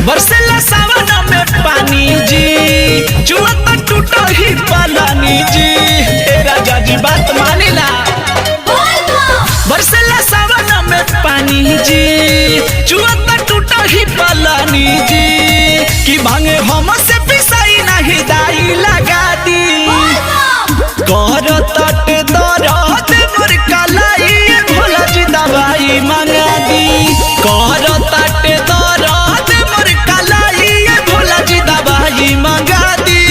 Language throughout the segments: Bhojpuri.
बरसेला सावन में पानी जी, चुअत टूटो ही पलानी जी। ए राजा जी बात मानिला। बरसेला सावन में पानी जी, चुअत टूटो ही पलानी जी। कि भांगे हम से पिसाई नहीं दाई लगा दी। कर तट दरद मोर कलाई, भोला जी दवाई मंगा दी। कर तट दरद मोर कलाई, भोला जी दवाई मंगा दी।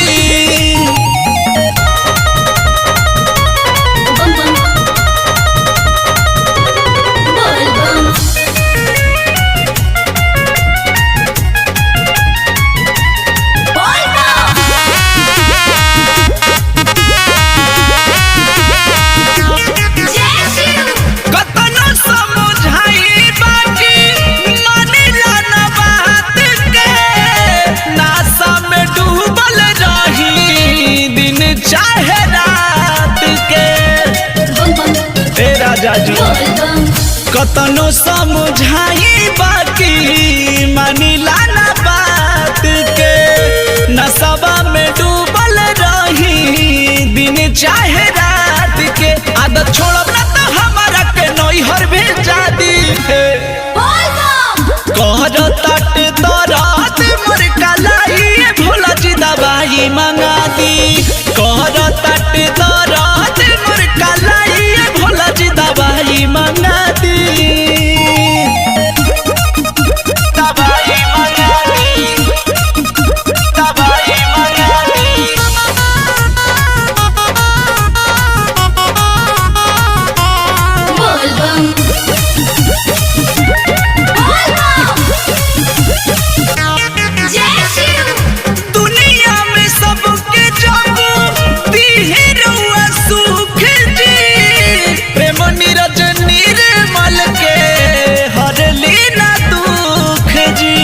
चाहे रात के ए राजा जी कतनो समझाई बाकी मानिला ना बात के। नशा में डूबल रही दिन चाहे रात के। आदत छोड़ब ना तो हमारा के नैहर भेजा दी। कहर तट दरद मोर कलाई, भोला जी दवाई मंगा दी। कहर तट दरद मोर कलाई, भोला जी दवाई मंगा दी। दवाई मंगा दी, दवाई मंगा दी। दुनिया में सबके जाबू दीहे रउआ सुख जी। प्रेम नीरज निर्मल के हरली ना दुख जी।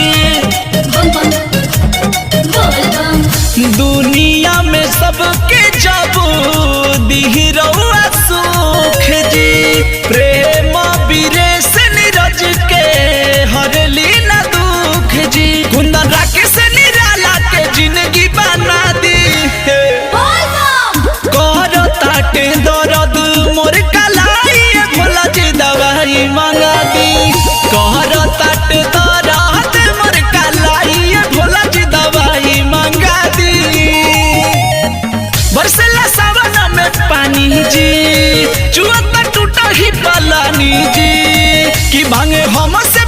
दुनिया में सबके जाबू दीहे रउआ सुख जी। प्रेम विरेश नीरज के हरली ना दुख जी। कुंदन राकेश निराला के जिंदगी बना दी। कर ताट दर्द मोर कलाई, भोला जी दवाई मंगा दी। कर ताट दर्द मोर कलाई, भोला जी दवाई मंगा दी। बरसेला सावन में पानी जी, चुअत टूटो ही पलानी जी। कि भांगे हम से